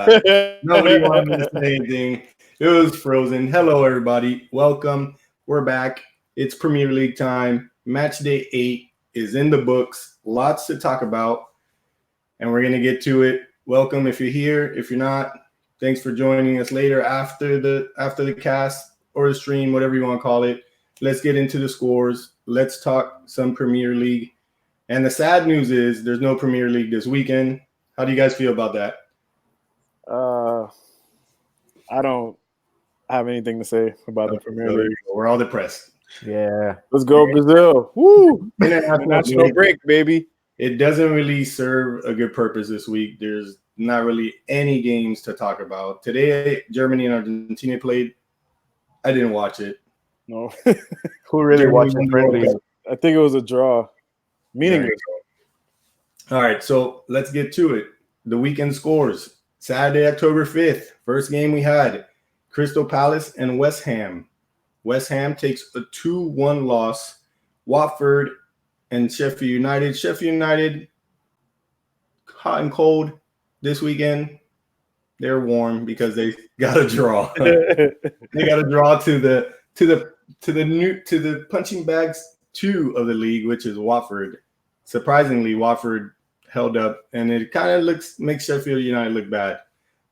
Nobody wanted to say anything. It was frozen. Hello, everybody. Welcome. We're back. It's Premier League time. Match day 8 is in the books. Lots to talk about, and we're gonna get to it. Welcome if you're here. If you're not, thanks for joining us later after the cast or the stream, whatever you want to call it. Let's get into the scores. Let's talk some Premier League. And the sad news is there's no Premier League this weekend. How do you guys feel about that? I don't have anything to say about the Premier League. We're all depressed. Yeah. Let's go, Brazil. Woo! International break. break, baby. It doesn't really serve a good purpose this week. There's not really any games to talk about. Today, Germany and Argentina played. I didn't watch it. No. Who really watched the friendlies? I think it was a draw. Meaningless. All right, so let's get to it. The weekend scores. Saturday, October 5th. First game we had. Crystal Palace and West Ham. West Ham takes a 2-1 loss. Watford and Sheffield United. Sheffield United, hot and cold this weekend. They're warm because they got a draw. They got a draw to the punching bags 2 of the league, which is Watford. Surprisingly, Watford held up, and it kind of makes Sheffield United look bad.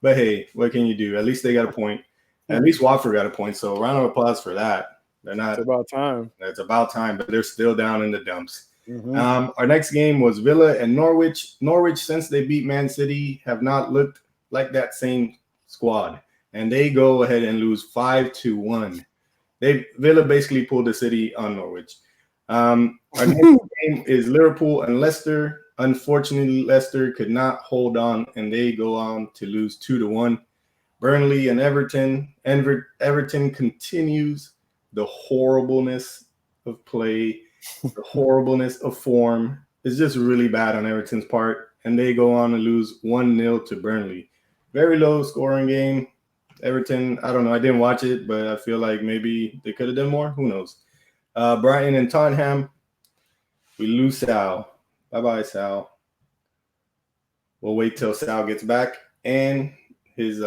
But hey, what can you do? At least they got a point. At least Watford got a point. So round of applause for that. They're not. It's about time. It's about time, but they're still down in the dumps. Mm-hmm. Our next game was Villa and Norwich. Norwich, since they beat Man City, have not looked like that same squad, and they go ahead and lose 5-1. Villa basically pulled the city on Norwich. Our next game is Liverpool and Leicester. Unfortunately, Leicester could not hold on, and they go on to lose 2-1. Burnley and Everton. Everton continues the horribleness of play, the horribleness of form. It's just really bad on Everton's part, and they go on to lose 1-0 to Burnley. Very low scoring game. Everton, I don't know. I didn't watch it, but I feel like maybe they could have done more. Who knows? Brighton and Tottenham. We lose Sal. Bye-bye, Sal. We'll wait till Sal gets back and his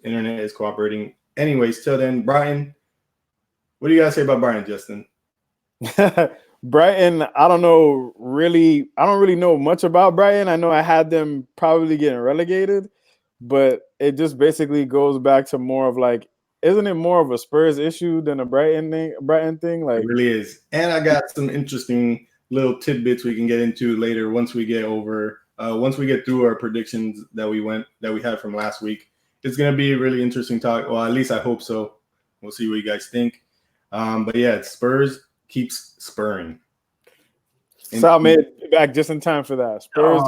internet is cooperating. Anyways, till then, Brighton. What do you guys say about Brighton, Justin? Brighton, I don't really know much about Brighton. I know I had them probably getting relegated, but it just basically goes back to more of like, isn't it more of a Spurs issue than a Brighton thing? Like, it really is. And I got some interesting little tidbits we can get into later once we get through our predictions that we had from last week. It's going to be a really interesting talk. Well, at least I hope so. We'll see what you guys think. But yeah, Spurs keeps spurring. Sal made it back just in time for that. Spurs.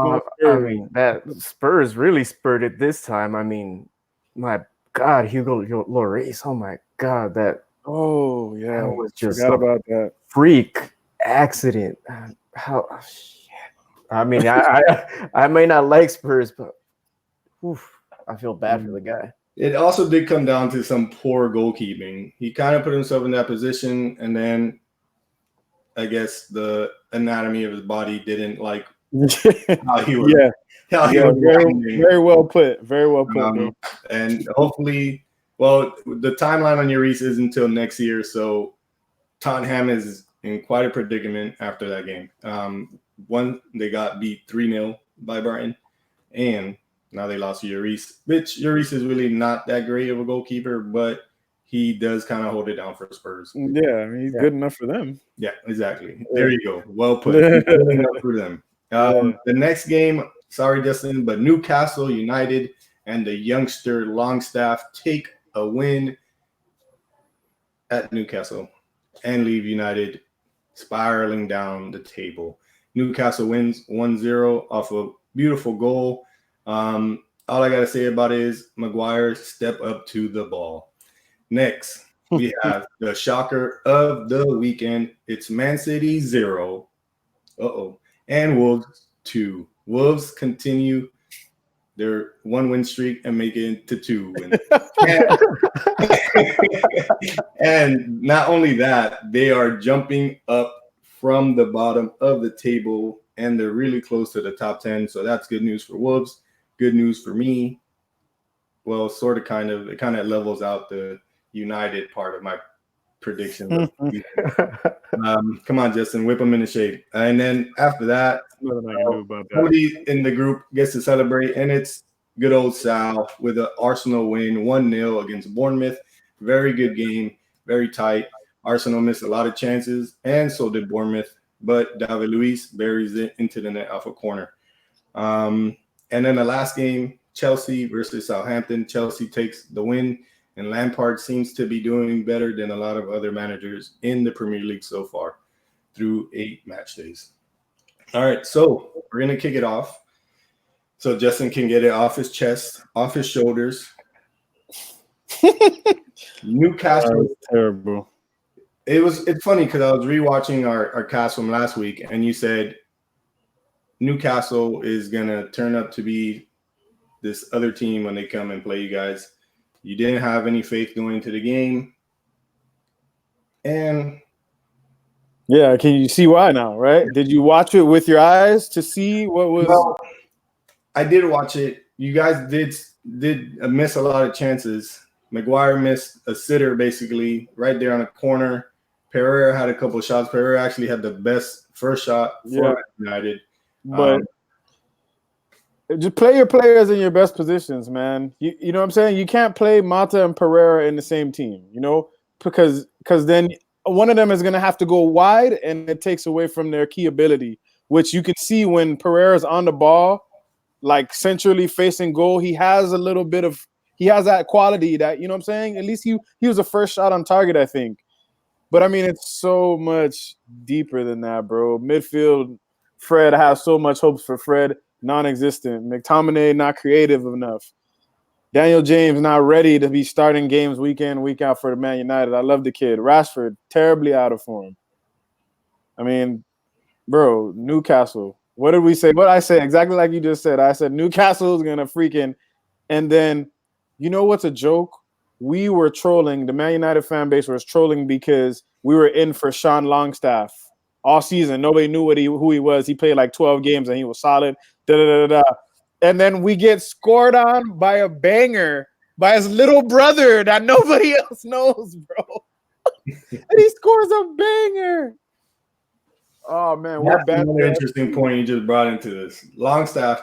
I mean, that Spurs really spurred it this time. I mean, my God, Hugo Lloris. Oh my God, that. Oh yeah, that was just forgot about that freak accident. How? Shit. I mean, I may not like Spurs, but I feel bad for the guy. It also did come down to some poor goalkeeping. He kind of put himself in that position, and then I guess the anatomy of his body didn't like how he was. Very well put. Very well put. And hopefully, well, the timeline on Lloris is until next year, so Tottenham is in quite a predicament after that game. One, they got beat 3-0 by Brighton, and now they lost to Lloris, which Lloris is really not that great of a goalkeeper, but he does kind of hold it down for Spurs. Yeah, I mean, he's good enough for them. Yeah, exactly. There you go. Well put. Good enough for them. The next game, sorry, Justin, but Newcastle United and the youngster Longstaff take a win at Newcastle and leave United spiraling down the table. Newcastle wins 1-0 off a beautiful goal. All I got to say about it is Maguire step up to the ball. Next, we have the shocker of the weekend. It's Man City 0. And Wolves 2. Wolves continue their 1-win streak and make it to 2 wins. And not only that, they are jumping up from the bottom of the table, and they're really close to the top 10. So that's good news for Wolves. Good news for me. well, sort of, kind of, it kind of levels out the United part of my predictions. Come on, Justin, whip them in the shade. And then after that, Nothing I can do about that. somebody in the group gets to celebrate, and it's good old Sal with an Arsenal win 1-0 against Bournemouth. Very good game, very tight. Arsenal missed a lot of chances, and so did Bournemouth, but David Luiz buries it into the net off a corner. And then the last game, Chelsea versus Southampton. Chelsea takes the win, and Lampard seems to be doing better than a lot of other managers in the Premier League so far through 8 match days. All right, so we're going to kick it off so Justin can get it off his chest, off his shoulders. Newcastle. Terrible. It's funny because I was rewatching our cast from last week, and you said Newcastle is going to turn up to be this other team when they come and play you guys. You didn't have any faith going into the game. And yeah, can you see why now, right? Did you watch it with your eyes to see what was? Well, I did watch it. You guys did miss a lot of chances. Maguire missed a sitter basically right there on the corner. Pereira had a couple of shots. Pereira actually had the best first shot for United. But just play your players in your best positions, man. You know what I'm saying? You can't play Mata and Pereira in the same team, because then one of them is going to have to go wide, and it takes away from their key ability, which you can see when Pereira's on the ball, like centrally facing goal. He has that quality that, you know what I'm saying? At least he was the first shot on target, I think. But, I mean, it's so much deeper than that, bro. Midfield, Fred, I have so much hopes for Fred, non-existent. McTominay, not creative enough. Daniel James, not ready to be starting games week in, week out for the Man United. I love the kid. Rashford, terribly out of form. I mean, bro, Newcastle. What did we say? What I said, exactly like you just said. I said Newcastle is going to freaking – and then, you know what's a joke? We were trolling. The Man United fan base was trolling because we were in for Sean Longstaff all season. Nobody knew who he was. He played like 12 games, and he was solid. And then we get scored on by a banger by his little brother that nobody else knows, bro. And he scores a banger. Oh, man. That's another interesting point you just brought into this. Longstaff,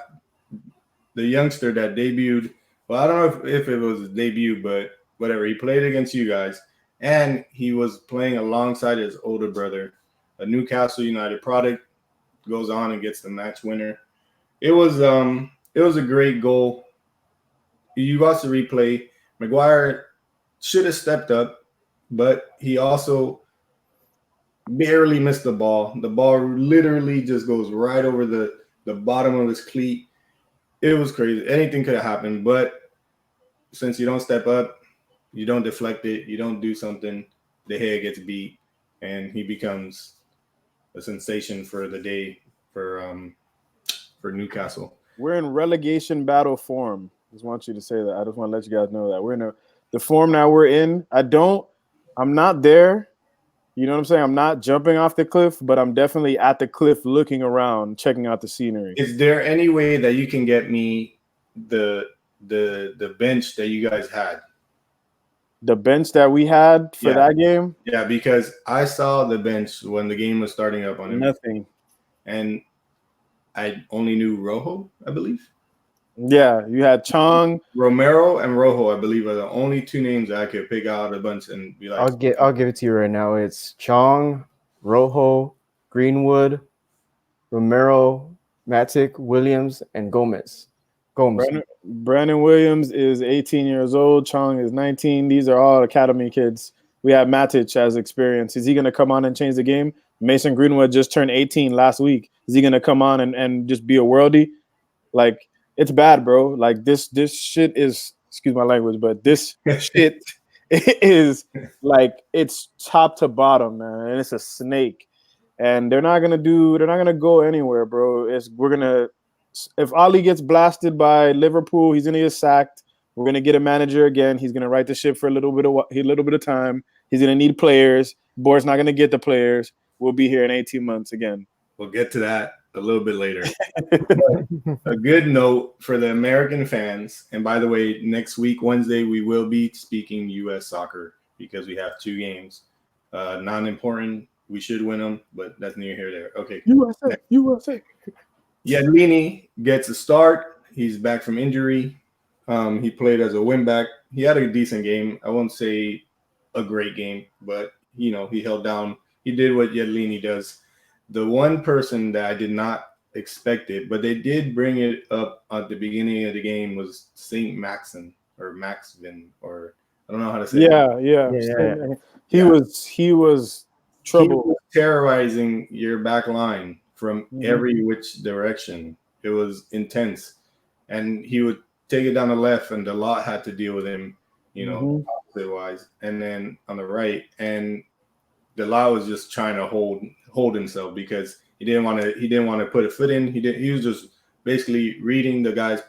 the youngster that debuted, well, I don't know if it was his debut, but whatever. He played against you guys, and he was playing alongside his older brother, a Newcastle United product, goes on and gets the match winner. It was a great goal. You watch the replay. Maguire should have stepped up, but he also barely missed the ball. The ball literally just goes right over the bottom of his cleat. It was crazy. Anything could have happened, but since you don't step up, you don't deflect it, you don't do something, De Gea gets beat, and he becomes a sensation for the day for Newcastle. We're in relegation battle form. Just want you to say that. I just want to let you guys know that we're in the form that we're in. I'm not there. You know what I'm saying? I'm not jumping off the cliff, but I'm definitely at the cliff looking around, checking out the scenery. Is there any way that you can get me the bench that you guys had? The bench that we had for that game? Yeah, because I saw the bench when the game was starting up on it. Nothing. And I only knew Rojo, I believe. Yeah, you had Chong. Romero and Rojo, I believe, are the only two names I could pick out of a bunch and be like. I'll give it to you right now. It's Chong, Rojo, Greenwood, Romero, Matic, Williams, and Gomez. Brandon Williams is 18 years old. Chong is 19. These are all academy kids. We have Matic as experience. Is he going to come on and change the game? Mason Greenwood just turned 18 last week. Is he going to come on and just be a worldie? Like, it's bad, bro. Like, this shit is, excuse my language, but this shit is like, it's top to bottom, man. And it's a snake. And they're not going to go anywhere, bro. If Ali gets blasted by Liverpool, he's going to get sacked. We're going to get a manager again. He's going to right the ship for a little bit of time. He's going to need players. Board's not going to get the players. We'll be here in 18 months again. We'll get to that. a little bit later. A good note for the American fans. And by the way, next week, Wednesday, we will be speaking U.S. soccer because we have 2 games. Non-important. We should win them, but that's neither here nor there. Okay. USA. Yedlini gets a start. He's back from injury. He played as a wing back. He had a decent game. I won't say a great game, but, he held down. He did what Yedlini does. The one person that I did not expect it, but they did bring it up at the beginning of the game was Saint Maxin or Maxvin, or I don't know how to say it. Yeah. He was trouble. He was terrorizing your back line from every which direction. It was intense. And he would take it down the left, and the lot had to deal with him, opposite wise. And then on the right, and the lot was just trying to hold himself because he didn't want to put a foot in. He was just basically reading the guy's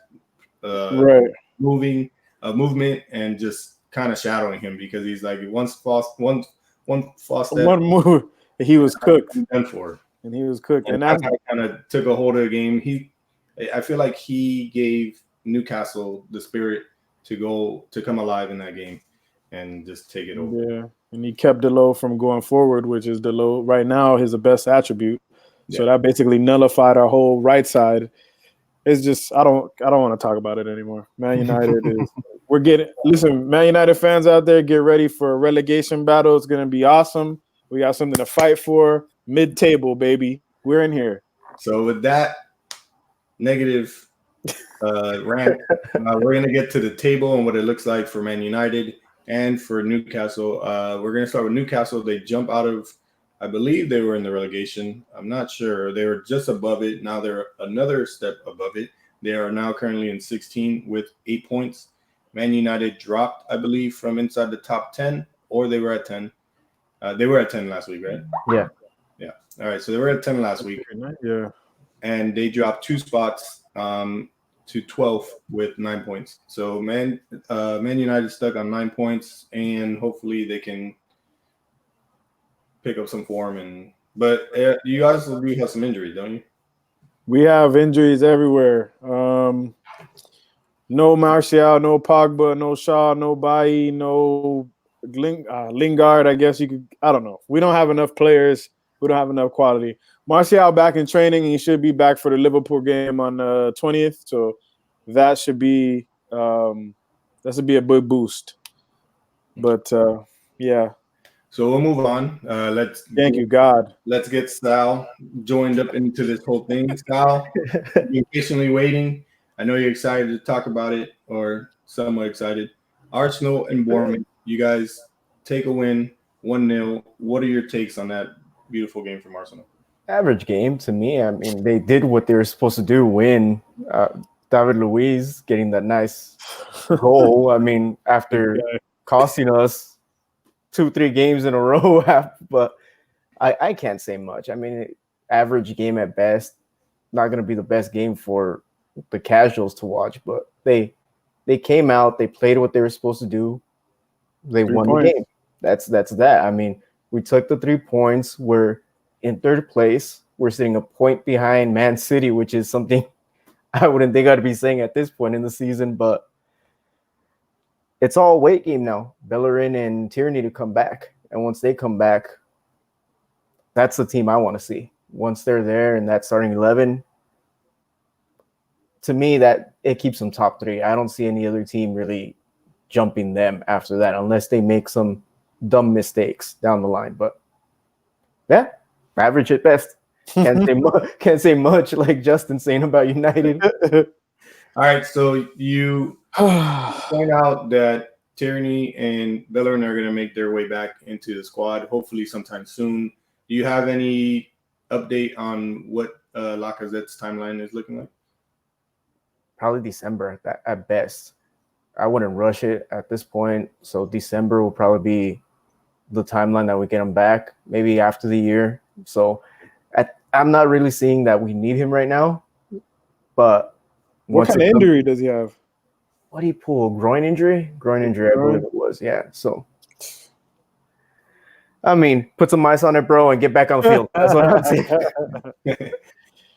movement and just kind of shadowing him because he's like one false step, one move, he was cooked. Done for. And he was cooked. And that kind of took a hold of the game. I feel like he gave Newcastle the spirit to come alive in that game and just take it over. Yeah, and he kept Delo from going forward, which is Delo right now is the best attribute. Yeah. So that basically nullified our whole right side. It's just I don't want to talk about it anymore. Man United is Man United fans out there, get ready for a relegation battle. It's gonna be awesome. We got something to fight for. Mid-table, baby. We're in here. So with that negative rant, we're going to get to the table and what it looks like for Man United and for Newcastle. We're going to start with Newcastle. They jump out of, I believe they were in the relegation. I'm not sure. They were just above it. Now they're another step above it. They are now currently in 16 with 8 points. Man United dropped, I believe, from inside the top 10, or they were at 10. They were at 10 last week, right? Yeah. All right, so they were at 10 last week. Yeah. And they dropped 2 spots to 12th with 9 points. So Man United stuck on 9 points, and hopefully they can pick up some form. But you guys do have some injuries, don't you? We have injuries everywhere. No Martial, no Pogba, no Shaw, no Bailly, no Lingard. I guess you could. I don't know. We don't have enough players. We don't have enough quality. Martial back in training, and he should be back for the Liverpool game on the 20th. So that should be a big boost. But yeah. So we'll move on. Thank you, God. Let's get Sal joined up into this whole thing. Sal, you're patiently waiting. I know you're excited to talk about it, or somewhat excited. Arsenal and Bournemouth, you guys take a win, 1-0. What are your takes on that beautiful game from Arsenal? Average game to me. I mean, they did what they were supposed to do, win. David Luiz getting that nice goal. I mean, after costing us 2-3 games in a row, but I can't say much. I mean, average game at best. Not going to be the best game for the casuals to watch, but they came out, they played what they were supposed to do. They won the game. That's that. I mean, we took the 3 points. We're in 3rd place. We're sitting a point behind Man City, which is something I wouldn't think I'd be saying at this point in the season, but it's all weight game now. Bellerin and Tierney to come back. And once they come back, that's the team I want to see. Once they're there and that starting 11, to me, that it keeps them top 3. I don't see any other team really jumping them after that unless they make some dumb mistakes down the line. But yeah, average at best. Can't say much like Justin saying about United. All right, so you point out that Tierney and Bellerin are going to make their way back into the squad, hopefully sometime soon. Do you have any update on what Lacazette's timeline is looking like? Probably December at best. I wouldn't rush it at this point. So December will probably be the timeline that we get him back, maybe after the year. So I'm not really seeing that we need him right now. But what kind of injury does he have? What did he pull? Groin injury? Groin injury, I believe it was. Yeah. So, I mean, put some ice on it, bro, and get back on the field. That's what I'm saying.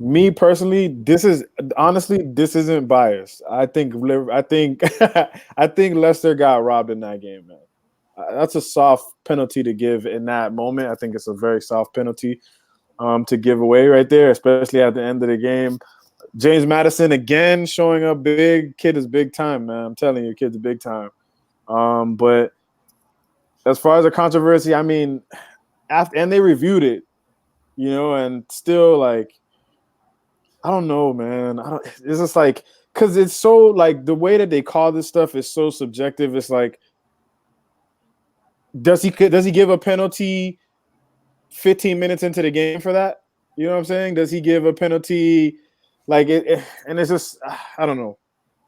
Me personally, this isn't biased. I think I think Leicester got robbed in that game, man. That's a soft penalty to give in that moment. I think it's a very soft penalty to give away right there, especially at the end of the game. James Maddison again showing up big. Kid is big time, man. I'm telling you, kid's big time. But as far as the controversy, I mean, and they reviewed it, and still like, I don't know, man. It's just like, because it's so like the way that they call this stuff is so subjective. It's like, does he give a penalty 15 minutes into the game for that? You know what I'm saying? Does he give a penalty like it? And it's just, I don't know.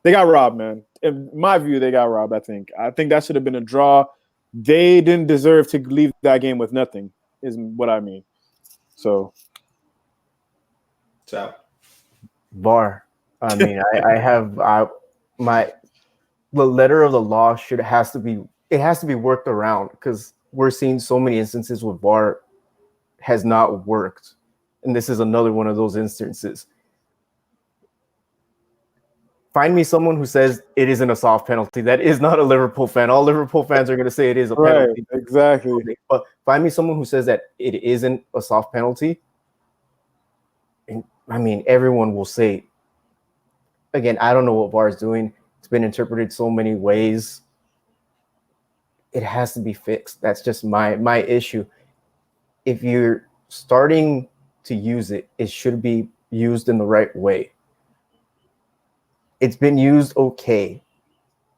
They got robbed, man. In my view, they got robbed. I think that should have been a draw. They didn't deserve to leave that game with nothing, is what I mean. So, VAR. I mean, the letter of the law has to be worked around, because we're seeing so many instances where VAR has not worked, and this is another one of those instances. Find me someone who says it isn't a soft penalty. That is not a Liverpool fan. All Liverpool fans are going to say it is a penalty. Right, exactly. But find me someone who says that it isn't a soft penalty. And I mean, everyone will say, again, I don't know what VAR is doing. It's been interpreted so many ways. It has to be fixed. That's just my issue. If you're starting to use it, it should be used in the right way. It's been used okay.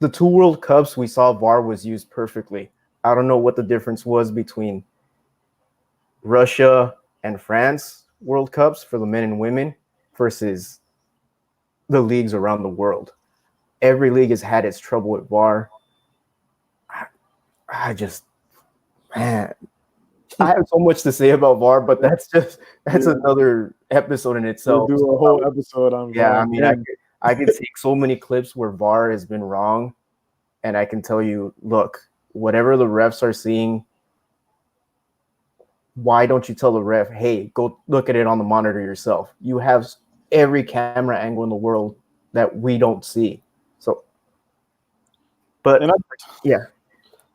The 2 World Cups we saw VAR was used perfectly. I don't know what the difference was between Russia and France World Cups for the men and women versus the leagues around the world. Every league has had its trouble with VAR. I have so much to say about VAR, but that's another episode in itself. We'll do a whole episode on VAR. I mean, I could take so many clips where VAR has been wrong, and I can tell you, look, whatever the refs are seeing, why don't you tell the ref, hey, go look at it on the monitor yourself? You have every camera angle in the world that we don't see. So, but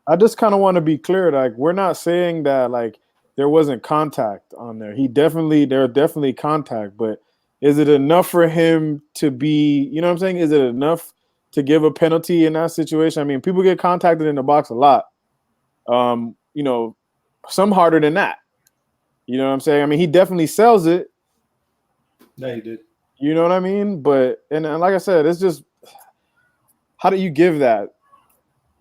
I just kind of want to be clear. Like, we're not saying that like there wasn't contact on there. There definitely contact, but is it enough for him to be, you know what I'm saying? Is it enough to give a penalty in that situation? I mean, people get contacted in the box a lot. Some harder than that. You know what I'm saying? I mean, he definitely sells it. Yeah, he did. You know what I mean? But and like I said, it's just, how do you give that?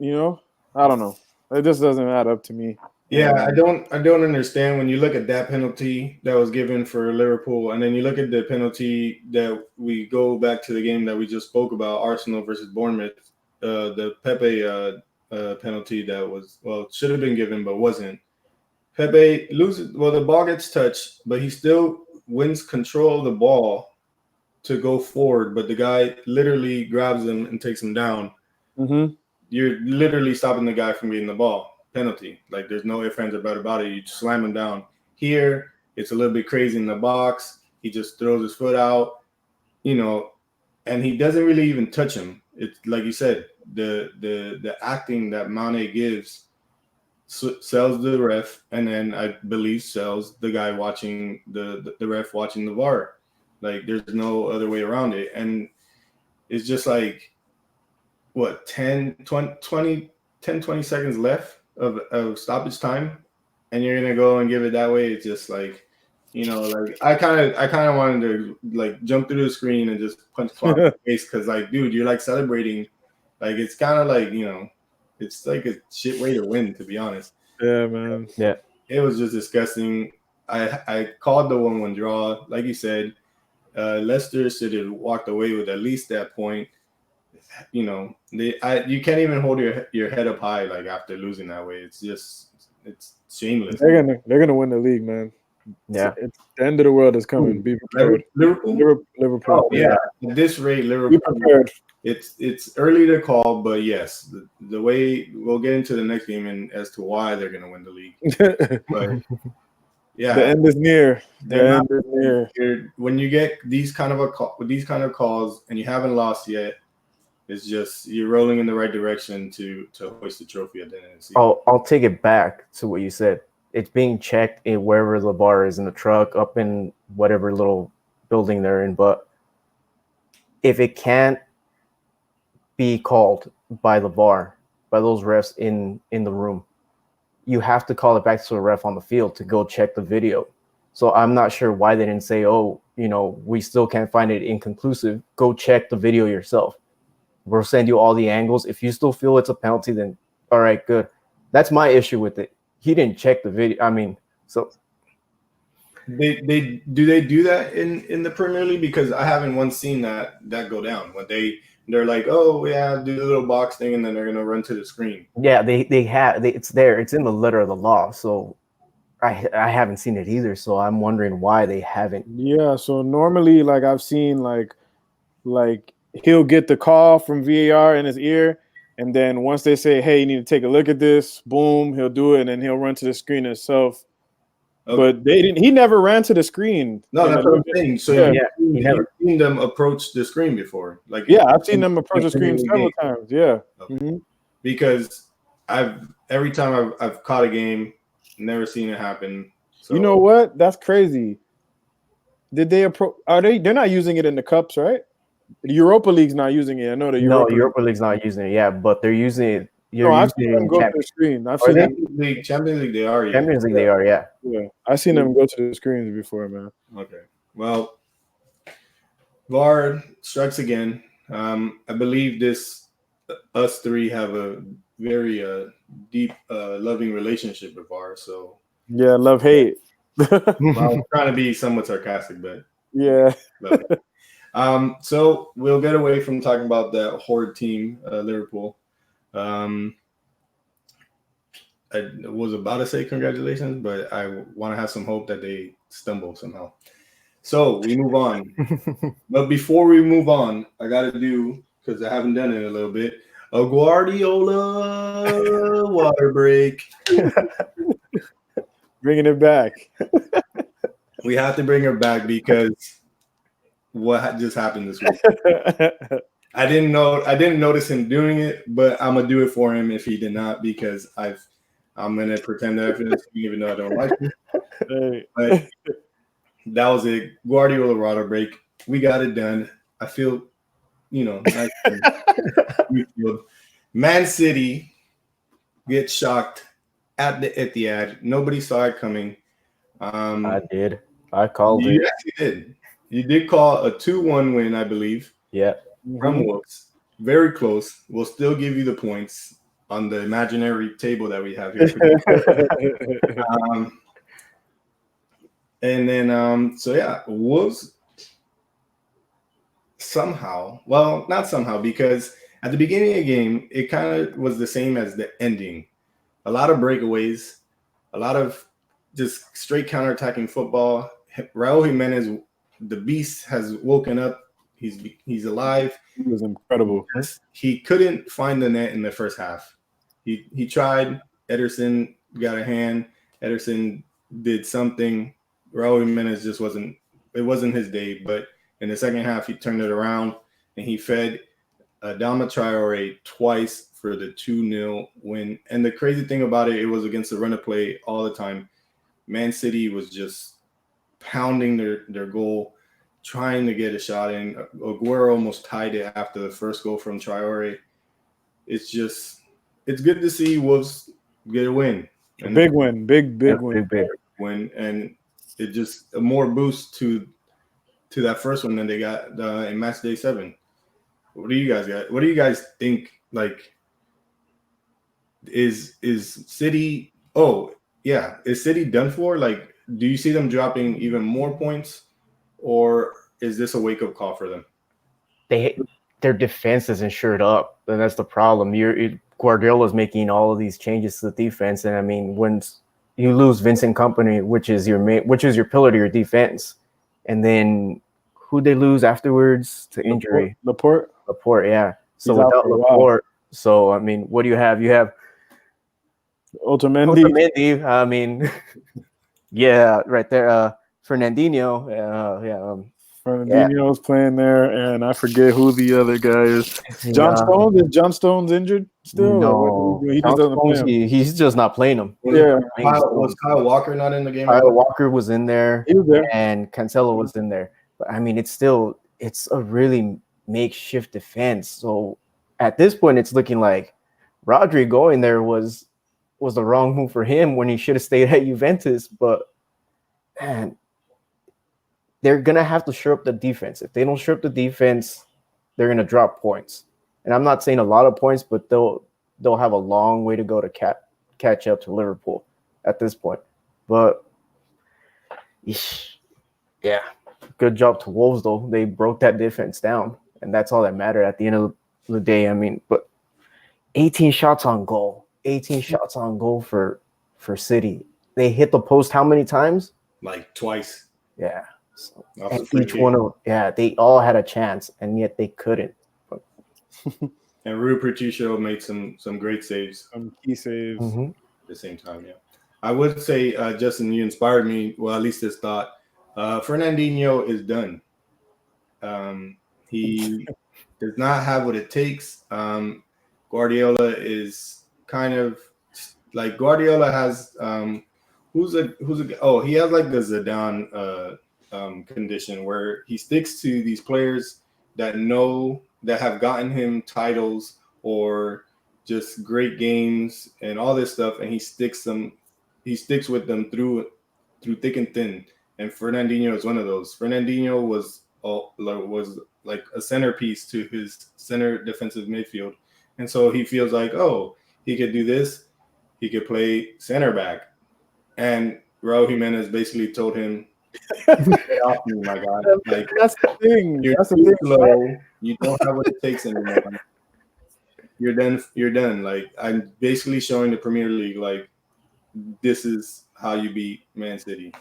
I don't know. It just doesn't add up to me. Yeah, I don't understand when you look at that penalty that was given for Liverpool, and then you look at the penalty that we go back to the game that we just spoke about, Arsenal versus Bournemouth, the Pepe penalty that should have been given but wasn't. Pepe loses. Well, the ball gets touched, but he still wins control of the ball to go forward, but the guy literally grabs him and takes him down. Mm-hmm. You're literally stopping the guy from getting the ball. Penalty. Like, there's no ifs, ands, or buts about it. You just slam him down. Here, it's a little bit crazy in the box. He just throws his foot out, and he doesn't really even touch him. It's like you said, the acting that Mane gives sells the ref, and then I believe sells the guy watching the ref watching the VAR. Like, there's no other way around it. And it's just like, what, 10, 20 seconds left of stoppage time, and you're gonna go and give it that way. It's just like, like I kind of wanted to like jump through the screen and just punch clock in the face, because like, dude, you're like celebrating. Like, it's kind of like, it's like a shit way to win, to be honest. Yeah, man. Yeah, it was just disgusting. I called the 1-1 draw, like you said. Leicester should have walked away with at least that point. You can't even hold your head up high like after losing that way. It's shameless. They're gonna win the league, man. Yeah, it's the end of the world is coming. Be prepared. Liverpool. Oh yeah. At this rate, Liverpool. Be prepared. It's early to call, but yes, the way we'll get into the next game and as to why they're gonna win the league. But Yeah, The end is near. The they're not. end is near. When you get these kind of calls and you haven't lost yet, it's just you're rolling in the right direction to hoist the trophy at the end of the season. I'll take it back to what you said. It's being checked in wherever the bar is, in the truck, up in whatever little building they're in. But if it can't be called by the VAR, by those refs in the room, you have to call it back to a ref on the field to go check the video. So I'm not sure why they didn't say, oh, we still can't find it inconclusive. Go check the video yourself. We'll send you all the angles. If you still feel it's a penalty, then all right, good. That's my issue with it. He didn't check the video. I mean, so they do that in the Premier League? Because I haven't once seen that go down when they're like, oh yeah, do the little box thing, and then they're gonna run to the screen. Yeah, it's there. It's in the letter of the law. So I haven't seen it either. So I'm wondering why they haven't. Yeah. So normally, like I've seen, like he'll get the call from VAR in his ear, and then once they say, "Hey, you need to take a look at this," boom, he'll do it, and then he'll run to the screen himself. Okay. But they didn't. He never ran to the screen. No, that's what I'm saying. So yeah, you've seen them approach the screen before, like I've seen them approach the screen several times. Yeah, okay. Mm-hmm. Because every time I've caught a game, never seen it happen. So. You know what? That's crazy. Did they approach? They're not using it in the cups, right? The Europa League's not using it. I know the Europa League's not using it. Yeah, but they're using it. I've seen them go to the screen. I've seen them. Champions League, they are. Yeah. Champions League, they are. Yeah. Yeah, I've seen them go to the screens before, man. Okay. Well, VAR strikes again. I believe us three have a very deep, loving relationship with VAR. So yeah, love hate. Well, I'm trying to be somewhat sarcastic, but yeah. So we'll get away from talking about that horde team, Liverpool. I was about to say congratulations, but I want to have some hope that they stumble somehow. So we move on. But before we move on, I got to do, because I haven't done it in a little bit, a Guardiola water break. Bringing it back. We have to bring her back because what just happened this week. I didn't notice him doing it, but I'm gonna do it for him if he did not, because I'm gonna pretend that even though I don't like him. But that was a Guardiola water break. We got it done. I feel, nice. Man City gets shocked at the Ethiad. Nobody saw it coming. I did. I called it. You actually did. You did call a 2-1 win, I believe. Yeah. From Wolves. Very close. We'll still give you the points on the imaginary table that we have here. And then, Wolves somehow, well, not somehow, because at the beginning of the game, it kind of was the same as the ending. A lot of breakaways, a lot of just straight counterattacking football. Raul Jimenez, the beast, has woken up. He's alive. He was incredible. He couldn't find the net in the first half. He tried. Ederson got a hand. Ederson did something. Raul Jimenez just wasn't his day. But in the second half, he turned it around and he fed Adama Traore twice for the 2-0 win. And the crazy thing about it was against the run of play all the time. Man City was just pounding their goal, trying to get a shot in. Aguero almost tied it after the first goal from Traore. It's good to see Wolves get a win. A big win. Big win. Big win. And it just a more boost to that first one than they got in match day 7. What do you guys got? What do you guys think? Like, is City? Oh, yeah. Is City done for? Like, do you see them dropping even more points, or is this a wake up call for them? Their defense isn't shored up, and that's the problem. Guardiola's making all of these changes to the defense, and I mean, when you lose Vincent Kompany, which is your pillar to your defense, and then who they lose afterwards to injury? Laporte, yeah. So without Laporte, so I mean, what do you have? You have Otamendi. I mean, Yeah, right there. Fernandinho. Fernandinho's playing there, and I forget who the other guy is. John Yeah. Stones. Is John Stones injured still? Or what? No, He just John doesn't play Stones, him. he's just not playing him. He's Yeah, not playing Was Stones. Kyle Walker not in the game? Kyle Walker was in there, he was there. and Cancelo was in there. But I mean, it's a really makeshift defense. So at this point, it's looking like Rodri going there was the wrong move for him when he should have stayed at Juventus. But man, they're gonna have to shore up the defense. If they don't shore up the defense, they're gonna drop points. And I'm not saying a lot of points, but they'll have a long way to go to catch up to Liverpool at this point. But yeah, good job to Wolves though. They broke that defense down, and that's all that mattered at the end of the day. I mean, but 18 shots on goal for City. They hit the post how many times? Like twice. Yeah. So, Off and the each one of they all had a chance, and yet they couldn't. And Rui Patricio made some great saves. Some key saves. Mhm. At the same time, yeah. I would say, Justin, you inspired me. Well, at least this thought. Fernandinho is done. He does not have what it takes. Guardiola is kind of like Guardiola has he has like the Zidane condition where he sticks to these players that have gotten him titles or just great games and all this stuff, and he sticks with them through thick and thin. And Fernandinho is one of those. Fernandinho was like a centerpiece to his center defensive midfield, and so he feels like, oh, he could do this. He could play center back, and Raul Jimenez basically told him, "Get off me, my guy! Like That's the thing. you're That's the too thing. slow. You don't have what it takes anymore. You're done. You're done. Like I'm basically showing the Premier League, like this is how you beat Man City."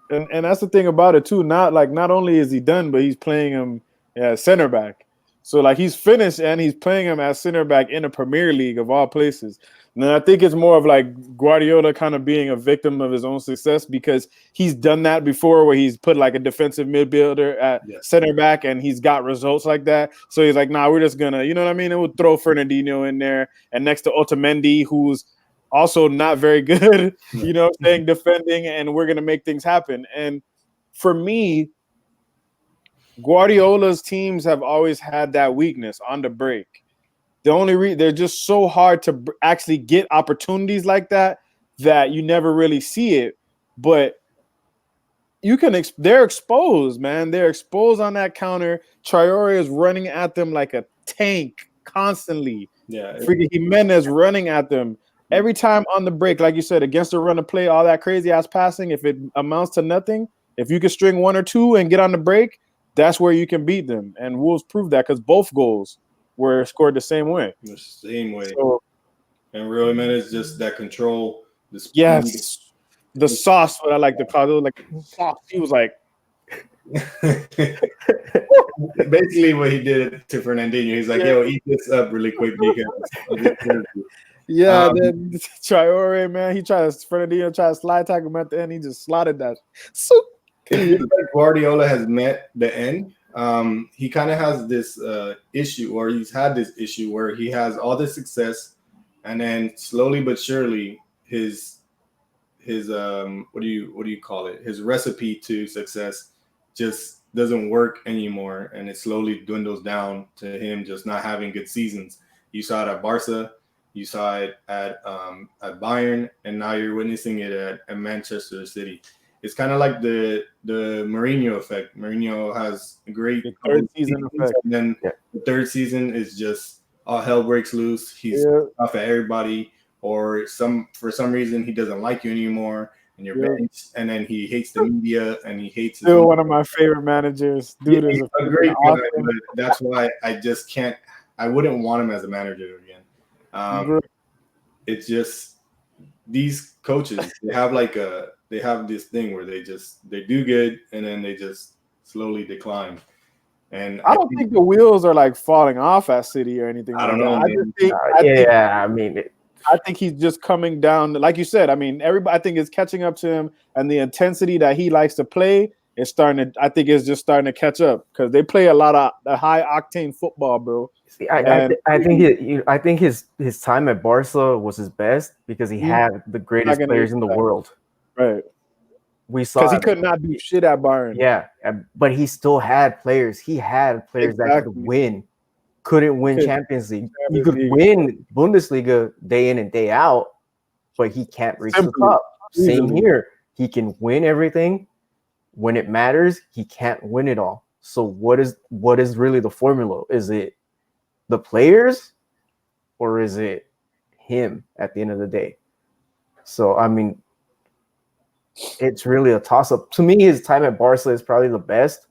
And that's the thing about it too. Not only is he done, but he's playing him as center back. So like he's finished and he's playing him as center back in the Premier League of all places. And then I think it's more of like Guardiola kind of being a victim of his own success because he's done that before where he's put like a defensive midfielder at center back and he's got results like that. So he's like, nah, we're just gonna, you know what I mean? And we'll throw Fernandinho in there and next to Otamendi, who's also not very good, you know, saying defending, and we're gonna make things happen. And for me, Guardiola's teams have always had that weakness on the break. The only they're just so hard to actually get opportunities like that you never really see it. But you can they're exposed, man. They're exposed on that counter. Traore is running at them like a tank constantly. Yeah, freaking Jimenez running at them. Every time on the break, like you said, against the run of play, all that crazy ass passing, if it amounts to nothing, if you can string one or two and get on the break, that's where you can beat them. And Wolves proved that because both goals were scored the same way. The same way. So, and Real Jimenez just that control. The speed. Yes, the sauce. What I like to call it, like sauce. He was like, basically what he did to Fernandinho. He's like, yo, eat this up really quick because. Then Traore, man, Fernandinho tried to slide tackle him at the end. He just slotted that. So Guardiola has met the end. He kind of has this issue, or he's had this issue where he has all this success, and then slowly but surely his what do you call it? His recipe to success just doesn't work anymore, and it slowly dwindles down to him just not having good seasons. You saw it at Barca. You saw it at Bayern, and now you're witnessing it at Manchester City. It's kind of like the Mourinho effect. Mourinho has a great third season effect, and then the third season is just all hell breaks loose. He's off at everybody, or for some reason he doesn't like you anymore, and you're benched, and then he hates the media and he hates. Still one of my favorite managers. Dude is a great guy, but that's why I just can't. I wouldn't want him as a manager again. It's just these coaches. They have this thing where they do good and then they just slowly decline. And I don't think the wheels are like falling off at City or anything. I don't know. I just think, I mean, I think he's just coming down. Like you said, I mean, everybody, I think is catching up to him, and the intensity that he likes to play is starting to. I think it's just starting to catch up because they play a lot of the high octane football, bro. See, I think his time at Barca was his best because he had the greatest players in the world. Right. We saw because he could not do shit at Bayern. Yeah, but he still had players. He had players that could win. Couldn't win Champions League. You could win Bundesliga day in and day out, but he can't reach the top. Same here. He can win everything. When it matters, he can't win it all. So what is really the formula? Is it the players or is it him at the end of the day? So, I mean, it's really a toss-up. To me, his time at Barca is probably the best.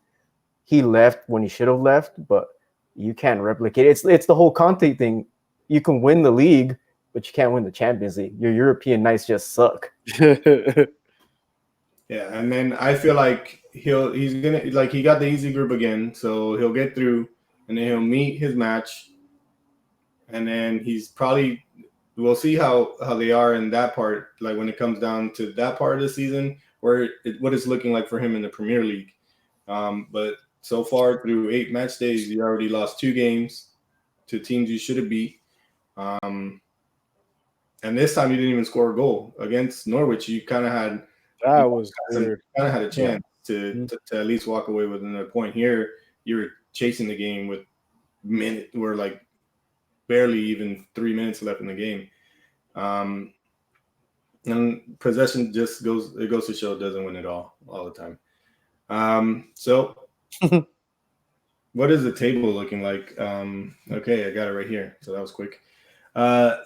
He left when he should have left, but you can't replicate it. It's the whole Conte thing. You can win the league, but you can't win the Champions League. Your European nights just suck. Yeah, and then I feel like he's gonna like he got the easy group again, so he'll get through, and then he'll meet his match, and then he's probably we'll see how they are in that part, like when it comes down to that part of the season, what it's looking like for him in the Premier League. But so far through 8 match days, you already lost 2 games to teams you should have beat. And this time you didn't even score a goal against Norwich. You kind of had a chance to at least walk away with another point. Here, you're chasing the game with we're like barely even 3 minutes left in the game. And possession just goes to show it doesn't win it all the time. So what is the table looking like? Okay, I got it right here. So that was quick.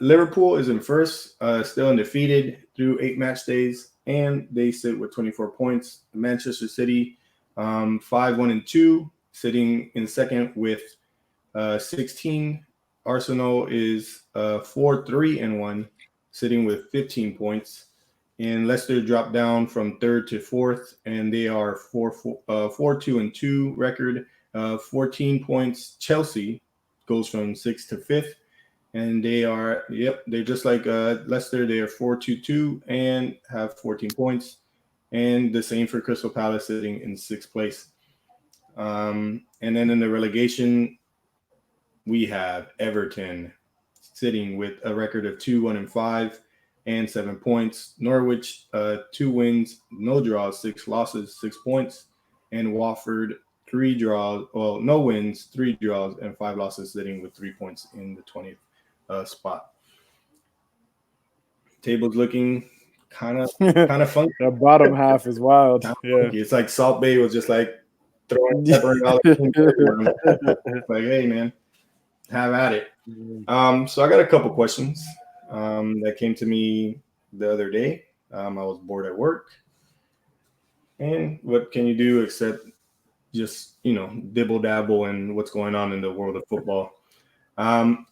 Liverpool is in first, still undefeated through 8 match days, and they sit with 24 points. Manchester City, 5-1-2, sitting in second with 16. Arsenal is 4-3-1, sitting with 15 points. And Leicester dropped down from third to fourth, and they are 4-2-2 record, 14 points. Chelsea goes from 6th to 5th, and they're just like Leicester. They are 4-2-2 and have 14 points, and the same for Crystal Palace, sitting in 6th place. And then in the relegation, we have Everton sitting with a record of 2-1-5 and 7 points. Norwich, 2 wins, no draws, 6 losses, 6 points. And Watford, 3 draws, well, no wins, 3 draws, and 5 losses, sitting with 3 points in the 20th spot. Table's looking kind of funky. The bottom half is wild. Yeah, it's like Salt Bay was just like throwing pepper and all like, hey man, have at it. So I got a couple questions that came to me the other day. I was bored at work, and what can you do except just dibble dabble in what's going on in the world of football?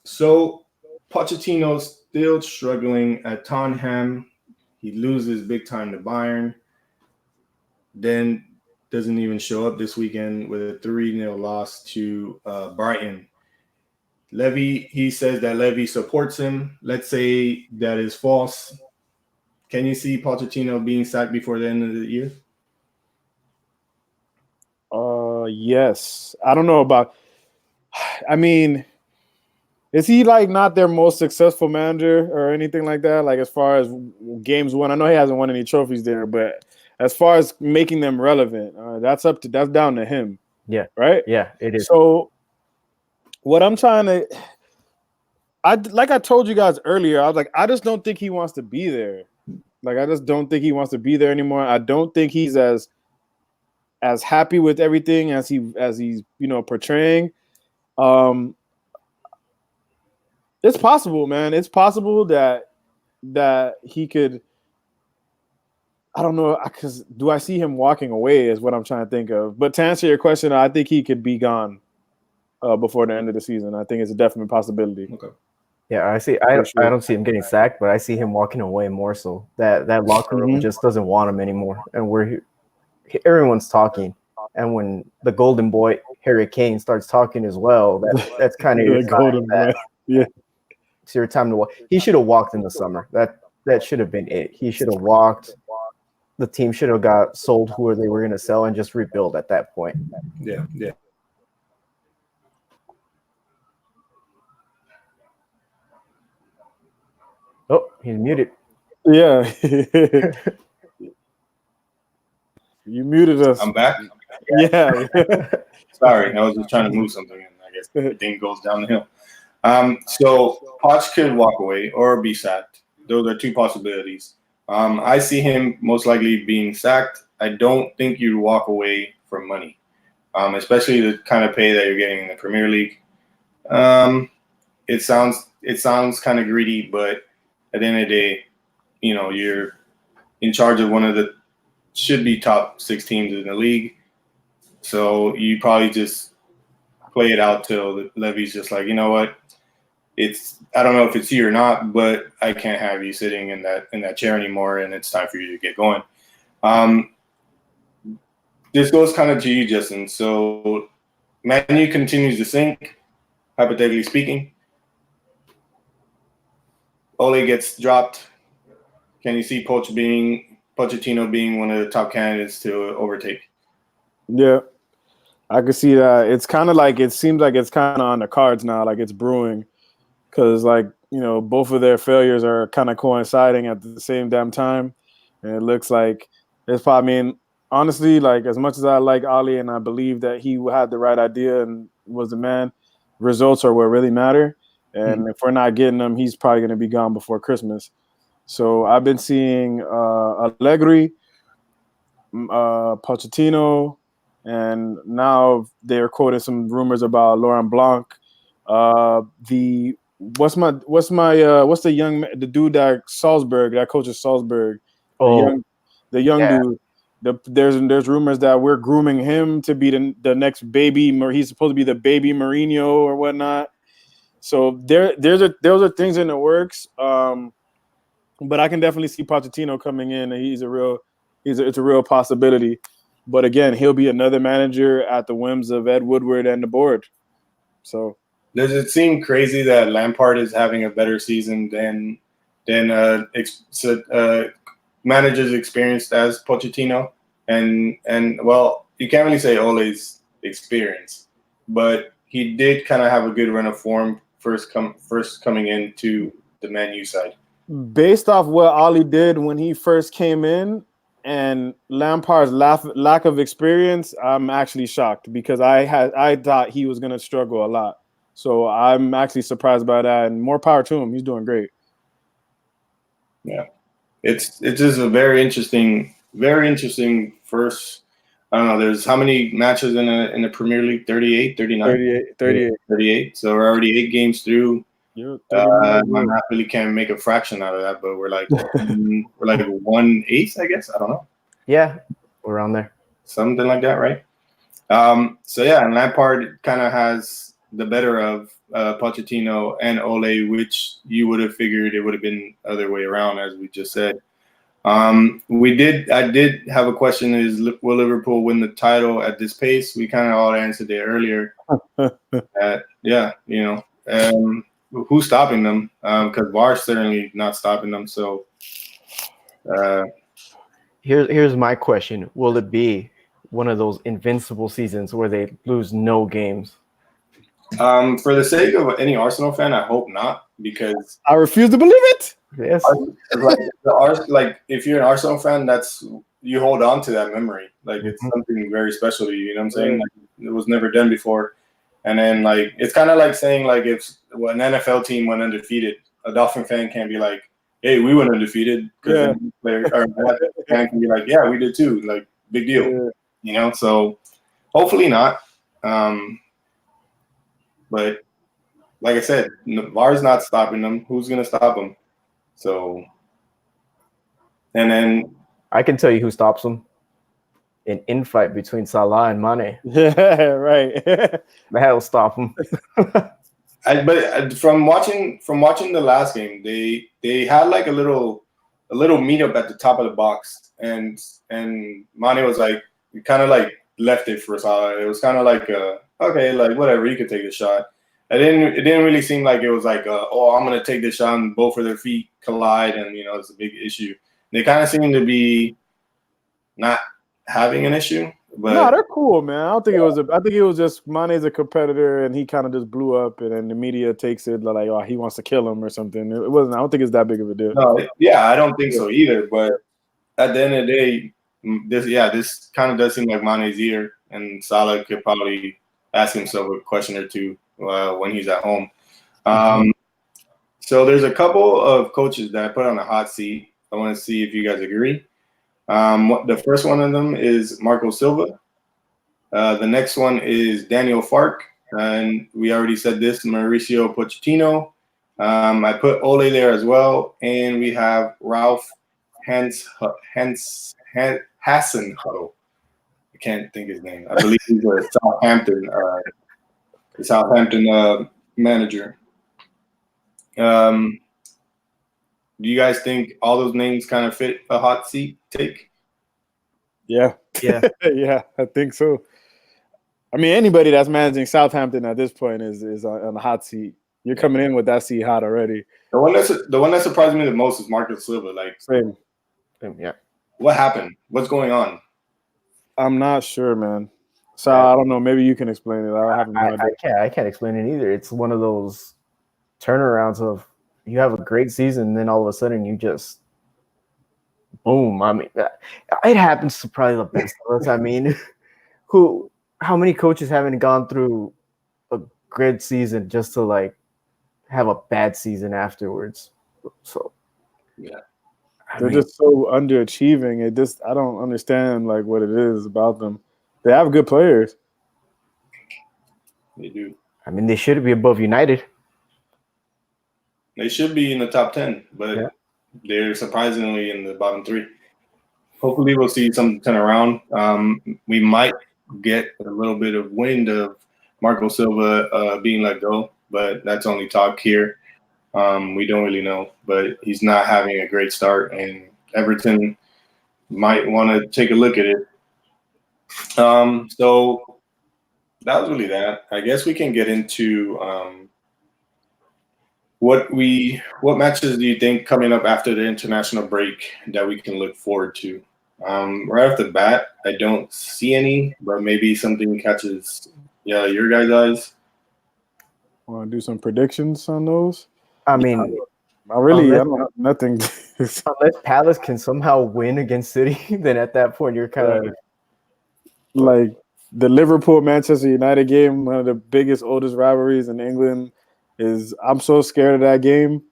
So Pochettino's still struggling at Tottenham. He loses big time to Bayern, then doesn't even show up this weekend with a 3-0 loss to Brighton. Levy, he says that Levy supports him. Let's say that is false. Can you see Pochettino being sacked before the end of the year? Yes. I don't know about. I mean, is he like not their most successful manager or anything like that? Like as far as games won, I know he hasn't won any trophies there, but as far as making them relevant, that's down to him. Yeah. Right. Yeah, it is. So what I'm trying to, like I told you guys earlier, I was like, I just don't think he wants to be there. Like I just don't think he wants to be there anymore. I don't think he's as happy with everything as he's portraying. It's possible, man. It's possible that he could. I don't know, because do I see him walking away is what I'm trying to think of. But to answer your question, I think he could be gone before the end of the season. I think it's a definite possibility. Okay. Yeah, I don't see him getting sacked, but I see him walking away more so. That locker room just doesn't want him anymore. And everyone's talking. And when the golden boy, Harry Kane, starts talking as well, that's kind of the golden boy. Yeah. It's your time to walk. He should have walked in the summer. That should have been it. He should have walked. The team should have got sold who they were going to sell and just rebuild at that point. Yeah. Oh, he's muted. Yeah. You muted us. I'm back. Yeah. Sorry, I was just trying to move something, and I guess everything goes down the hill. So Poch could walk away or be sacked. Those are two possibilities. I see him most likely being sacked. I don't think you'd walk away for money, especially the kind of pay that you're getting in the Premier League. It sounds kind of greedy, but at the end of the day, you're in charge of one of the should be top 6 teams in the league. So you probably just play it out till the Levy's just like, you know what? I don't know if it's you or not, but I can't have you sitting in that chair anymore, and it's time for you to get going. This goes kind of to you, Justin. So Man U continues to sink, hypothetically speaking. Ole gets dropped. Can you see Pochettino being one of the top candidates to overtake? Yeah, I could see that. It's kind of like it seems like it's kind of on the cards now, like it's brewing, because both of their failures are kind of coinciding at the same damn time, and it looks like it's probably. I mean, honestly, like as much as I like Ali and I believe that he had the right idea and was the man, results are what really matter. And if we're not getting them, he's probably going to be gone before Christmas. So I've been seeing Allegri, Pochettino, and now they're quoting some rumors about Laurent Blanc. What's the dude that Salzburg that coaches Salzburg? The young dude. There's rumors that we're grooming him to be the next baby. He's supposed to be the baby Mourinho or whatnot. So those are things in the works. But I can definitely see Pochettino coming in, and it's a real possibility. But again, he'll be another manager at the whims of Ed Woodward and the board. So does it seem crazy that Lampard is having a better season than managers experienced as Pochettino? And well, you can't really say Ole's experience, but he did kind of have a good run of form first coming into the Man U side. Based off what Ollie did when he first came in and Lampard's lack of experience, I'm actually shocked because I thought he was going to struggle a lot. So I'm actually surprised by that, and more power to him. He's doing great. Yeah, it's just a very interesting first. I don't know. There's how many matches in the Premier League? 38, 39? 38. So we're already 8 games through. Yeah, I really can't make a fraction out of that, but we're like 1/8, I guess. I don't know. Yeah, around there. Something like that, right? So yeah, and Lampard kind of has the better of Pochettino and Ole, which you would have figured it would have been the other way around, as we just said. I did have a question: will Liverpool win the title at this pace? We kind of all answered it earlier. Who's stopping them? Because VAR's certainly not stopping them. So here's my question: will it be one of those invincible seasons where they lose no games? For the sake of any Arsenal fan, I hope not, because I refuse to believe it. Yes, like if you're an Arsenal fan, you hold on to that memory. Like it's something very special to you. You know what I'm saying? Like, it was never done before. And then like it's kind of like saying like if an NFL team went undefeated, a Dolphin fan can't be like, "Hey, we went undefeated," because fan can be like, "Yeah, we did too." Like big deal, you know. So hopefully not. But like I said, VAR's not stopping them. Who's gonna stop them? So, and then I can tell you who stops them. An infight between Salah and Mane. Yeah, right. That'll stop them. But from watching the last game, they had like a little meetup at the top of the box, and Mane was like kind of like left it for Salah. It was kind of like okay, like whatever, you could take a shot. It didn't really seem like it was like, oh, I'm gonna take this shot and both of their feet collide, and it's a big issue. They kind of seem to be not having an issue, but no, they're cool, man. I don't think it was. I think it was just Mane's a competitor, and he kind of just blew up, and then the media takes it like, oh, he wants to kill him or something. It wasn't. I don't think it's that big of a deal. no, yeah, I don't think so either. But at the end of the day, this kind of does seem like Mane's ear, and Salah could probably ask himself a question or two when he's at home. So there's a couple of coaches that I put on a hot seat. I want to see if you guys agree. The first one of them is Marco Silva. The next one is Daniel Fark, and we already said this, Mauricio Pochettino. I put Ole there as well, and we have Ralph Hasenhuttl. I can't think his name. I believe he's a Southampton manager. Do you guys think all those names kind of fit a hot seat take? Yeah. Yeah, I think so. I mean, anybody that's managing Southampton at this point is on the hot seat. You're coming in with that seat hot already. The one that surprised me the most is Marco Silva. Like, Same. Yeah. What happened? What's going on? I'm not sure, man. So I don't know. Maybe you can explain it. I can't explain it either. It's one of those turnarounds of you have a great season, and then all of a sudden you just boom. I mean, it happens to probably the best of us. I mean, how many coaches haven't gone through a great season just to like have a bad season afterwards? So yeah, they're just so underachieving. I don't understand like what it is about them. They have good players. They do. I mean, they should be above United. They should be in the top 10, but they're surprisingly in the bottom 3. Hopefully we'll see some turn around. We might get a little bit of wind of Marco Silva being let go, but that's only talk here. We don't really know, but he's not having a great start, and Everton might want to take a look at it. So that was really that. I guess we can get into what matches do you think coming up after the international break that we can look forward to? Right off the bat, I don't see any, but maybe something catches your guys' eyes. Want to do some predictions on those? I mean, I don't have nothing. Unless Palace can somehow win against City, then at that point you're kind of like the Liverpool-Manchester United game, one of the biggest, oldest rivalries in England. I'm so scared of that game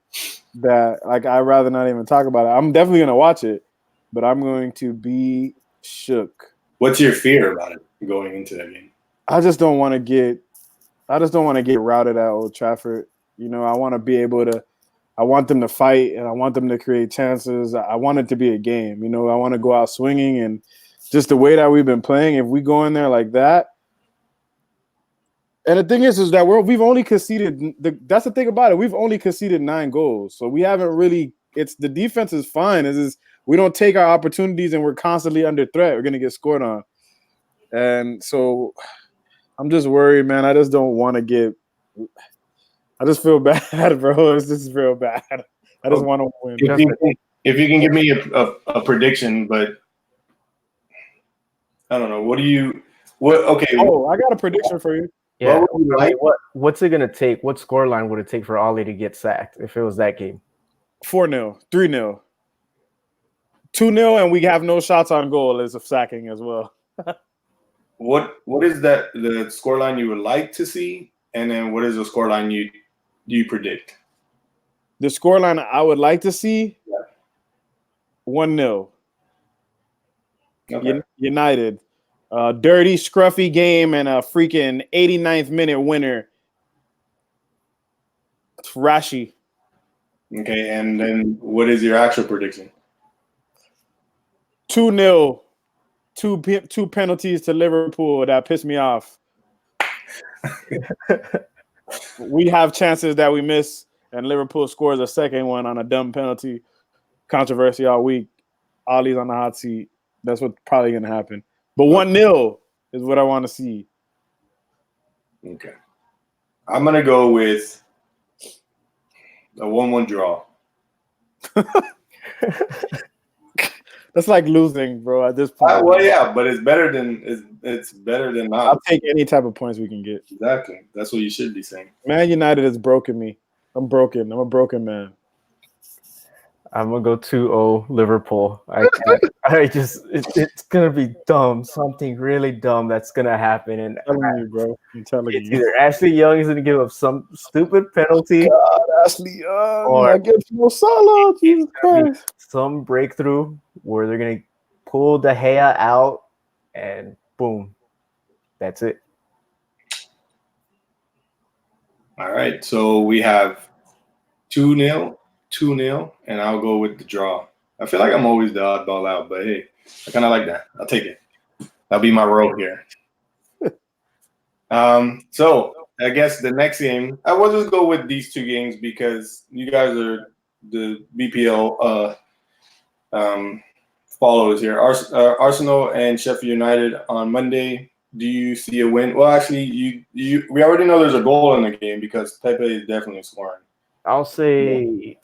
that like I'd rather not even talk about it. I'm definitely gonna watch it, but I'm going to be shook. What's your fear about it going into that game? I just don't want to get routed at Old Trafford. I want to be able to. I want them to fight, and I want them to create chances. I want it to be a game. I want to go out swinging, and just the way that we've been playing. If we go in there like that. And the thing is that we've only conceded. That's the thing about it. We've only conceded 9 goals, so we haven't really. It's the defense is fine. We don't take our opportunities, and we're constantly under threat. We're gonna get scored on, and so I'm just worried, man. I just don't want to get. I just feel bad, bro. This is real bad. I just want to win. If you can give me a prediction, but I don't know. Okay. Oh, I got a prediction for you. Yeah. What's it gonna take? What scoreline would it take for Ole to get sacked if it was that game? 4-0, 3-0, 2-0, and we have no shots on goal as of sacking as well. What is the scoreline you would like to see, and then what is the scoreline you predict? The scoreline I would like to see 1-0. Okay. United. Dirty, scruffy game and a freaking 89th minute winner. It's Rashi. Okay, and then what is your actual prediction? 2-0. Two penalties to Liverpool that pissed me off. We have chances that we miss, and Liverpool scores a second one on a dumb penalty. Controversy all week. Ollie's on the hot seat. That's what's probably going to happen. But 1-0 is what I want to see. Okay. I'm gonna go with a 1-1 draw. That's like losing, bro. At this point, Well, yeah, but it's better than not. I'll take any type of points we can get. Exactly. That's what you should be saying. Man United has broken me. I'm broken. I'm a broken man. I'm gonna go 2-0 Liverpool. I can't. It's gonna be dumb. Something really dumb that's gonna happen. And I'm telling you, bro. I'm telling it's you. either Ashley Young is gonna give up some stupid penalty, God, Ashley Young. Or- I get no Salah. Jesus Christ. some breakthrough where they're gonna pull De Gea out, and boom, that's it. All right. So we have 2-0, 2-0, and I'll go with the draw. I feel like I'm always the oddball out, but hey, I kind of like that. I'll take it. That'll be my role here. So I guess the next game, I will just go with these two games because you guys are the BPL followers here. Arsenal and Sheffield United on Monday. Do you see a win? Well, actually, we already know there's a goal in the game because Pepe is definitely scoring. I'll say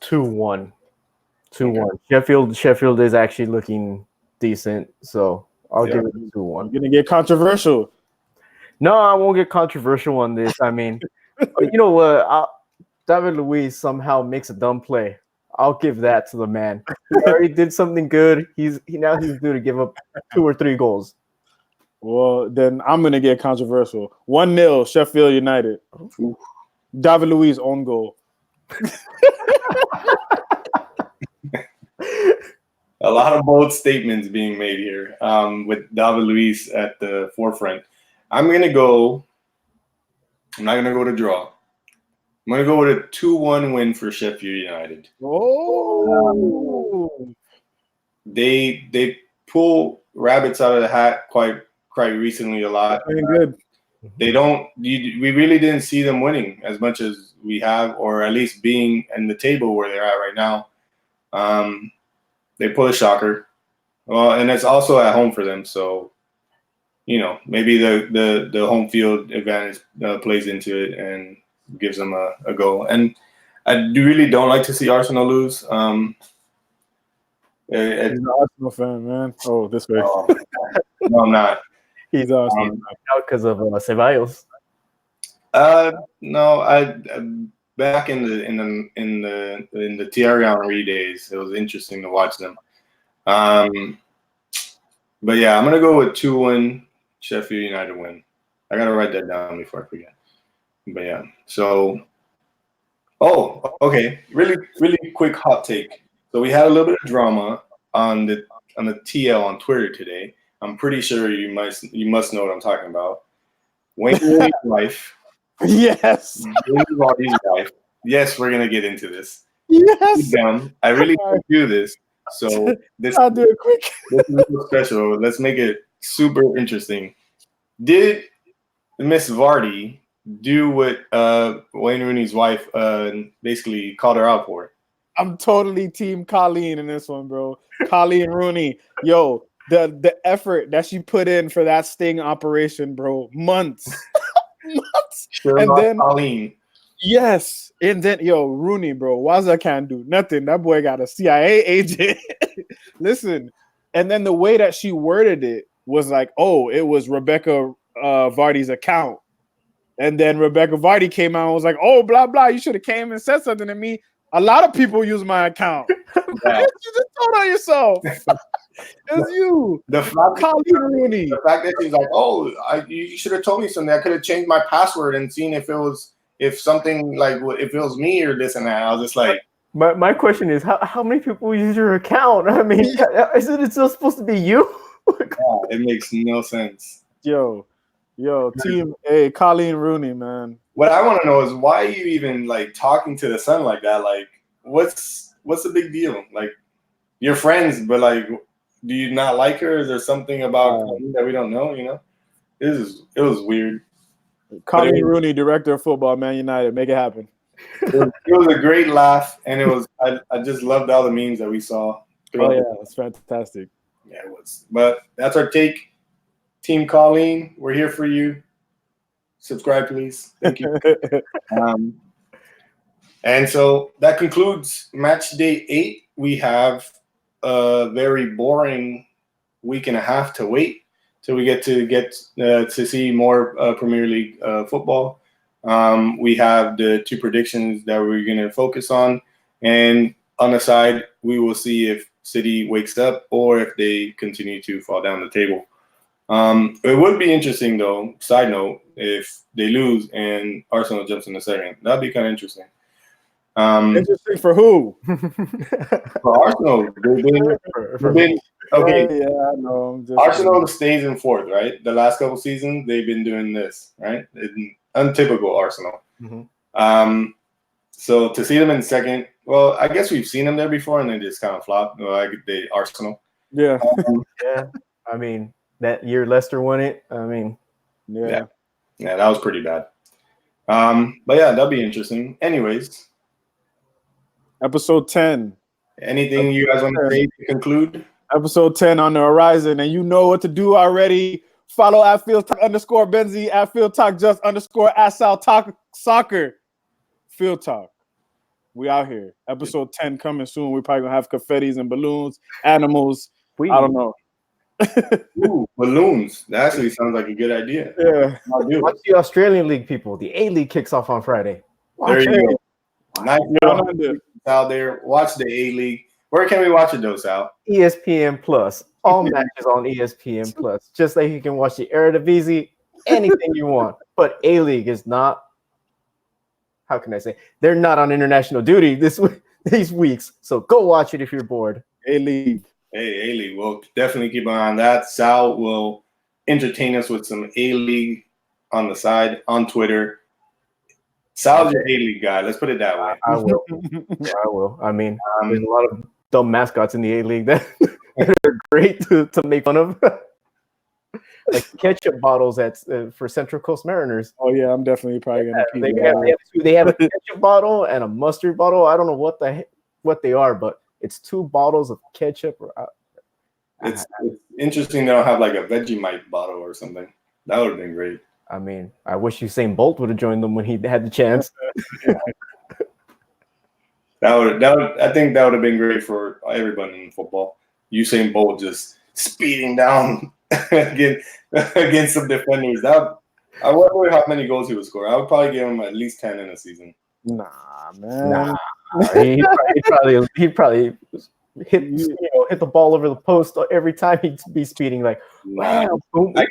2-1. 2-1. Sheffield is actually looking decent, so I'll give it 2-1. I'm gonna get controversial. No, I won't get controversial on this. I mean, you know what? David Luiz somehow makes a dumb play. I'll give that to the man. He already did something good. He's due to give up 2 or 3 goals. Well, then I'm gonna get controversial. 1-0 Sheffield United. Ooh. David Luiz own goal. A lot of bold statements being made here with David Luiz at the forefront. I'm not going to go to draw. I'm going to go with a 2-1 win for Sheffield United. Oh. They pull rabbits out of the hat quite recently a lot. Playing good. We really didn't see them winning as much as we have, or at least being in the table where they're at right now. They pull a shocker. Well, and it's also at home for them, so maybe the home field advantage plays into it and gives them a go. And I really don't like to see Arsenal lose. He's an Arsenal fan, man. Oh, this way. No, I'm not. He's Arsenal. Out because of Ceballos. No, I back in the Thierry Henry days, it was interesting to watch them. But yeah, I'm gonna go with 2-1 Sheffield United win. I gotta write that down before I forget. But yeah, so okay, really quick hot take. So we had a little bit of drama on the TL on Twitter today. I'm pretty sure you must know what I'm talking about. Wayne Rooney's wife. Yes. Wayne Rooney's wife. Yes, we're gonna get into this. Yes. I really want to do this. So I'll do it quick. this is special. Let's make it super interesting. Did Miss Vardy do what Wayne Rooney's wife basically called her out for? I'm totally team Colleen in this one, bro. Colleen Rooney. Yo, the effort that she put in for that sting operation, bro. Months. Sure, and then Colleen. Yes. And then Rooney, bro. Waza can't do nothing. That boy got a CIA agent. Listen. And then the way that she worded it was like, oh, it was Rebecca Vardy's account. And then Rebecca Vardy came out and was like, oh, blah, blah. You should have came and said something to me. A lot of people use my account. Yeah. You just told on yourself. It's you. The fact Rooney. The fact that she's like, oh, you should have told me something. I could have changed my password and seen if it was me or this and that. I was just like, my question is, how many people use your account? I mean, isn't it still supposed to be you? yeah, it makes no sense. Yo, team A, Colleen Rooney, man. What I want to know is why are you even like talking to the sun like that? Like, what's the big deal? Like, you're friends, but like, do you not like her? Is there something about Colleen that we don't know? It was weird. Colleen Rooney, director of football, Man United, make it happen. It was a great laugh, and it was. I just loved all the memes that we saw. Oh yeah, it's fantastic. Yeah, it was. But that's our take, Team Colleen. We're here for you. subscribe, please. Thank you. And so that concludes match day 8. We have a very boring week and a half to wait till we get to see more Premier League football. We have the 2 predictions that we're going to focus on, and on the side, we will see if City wakes up or if they continue to fall down the table. It would be interesting, though, side note, if they lose and Arsenal jumps in the second. That'd be kind of interesting. Interesting for who? For Arsenal, okay. Yeah, I know. Arsenal stays in 4th, right? The last couple seasons, they've been doing this, right? Untypical Arsenal. Mm-hmm. So to see them in 2nd, well, I guess we've seen them there before, and they just kind of flopped. Like Arsenal. Yeah. Yeah. I mean, that year Leicester won it. I mean, yeah, that was pretty bad. But yeah, that'll be interesting. Anyways, episode 10. Anything you guys want to say to conclude? Episode 10 on the horizon, and you know what to do already. Follow at FieldTalk _Benzi, at FieldTalk just @ Sal Talk Soccer. FieldTalk. We out here. Episode 10 coming soon. We're probably gonna have confettis and balloons, animals. I don't know. Ooh, balloons. That actually sounds like a good idea. Yeah. Watch the Australian League, people. The A-League kicks off on Friday. There you go. Nice out there. Watch the A-League. Where can we watch it, though, Sal? ESPN Plus. All matches on ESPN Plus. Just like you can watch the Eredivisie, anything you want. But A-League is not. How can I say? They're not on international duty these weeks. So go watch it if you're bored. A-League. Hey, A-League. We'll definitely keep an eye on that. Sal will entertain us with some A-League on the side on Twitter. Sal's your A-League guy. Let's put it that way. I will. Yeah, I will. I mean, there's a lot of dumb mascots in the A-League that are great to make fun of. Like ketchup bottles for Central Coast Mariners. Oh yeah, I'm definitely probably gonna keep they have a ketchup bottle and a mustard bottle. I don't know what they are, but it's 2 bottles of ketchup. It's interesting they don't have like a Vegemite bottle or something. That would have been great. I mean, I wish Usain Bolt would have joined them when he had the chance. I think that would have been great for everybody in football. Usain Bolt just speeding down against some defenders. I wonder how many goals he would score. I would probably give him at least 10 in a season. Nah, man. Nah. He'd probably hit the ball over the post every time he'd be speeding like. Wow. I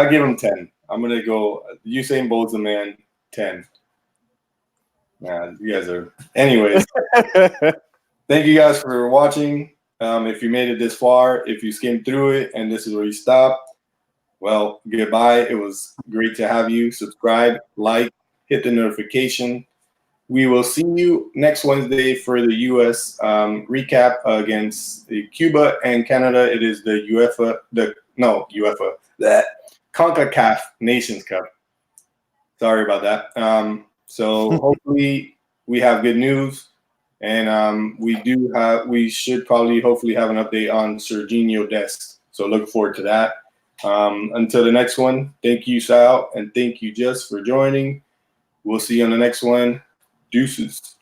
give him 10. I'm gonna go. Usain Bolt's the man. 10. Man, you guys are. Anyways, thank you guys for watching. If you made it this far, if you skimmed through it and this is where you stop, well, goodbye. It was great to have you. Subscribe, like, hit the notification. We will see you next Wednesday for the U.S. Recap against Cuba and Canada. It is the CONCACAF Nations Cup. Sorry about that. So hopefully we have good news. And we should probably hopefully have an update on Serginho Dest. So look forward to that. Until the next one, thank you, Sal, and thank you, Jess, for joining. We'll see you on the next one. Deuces.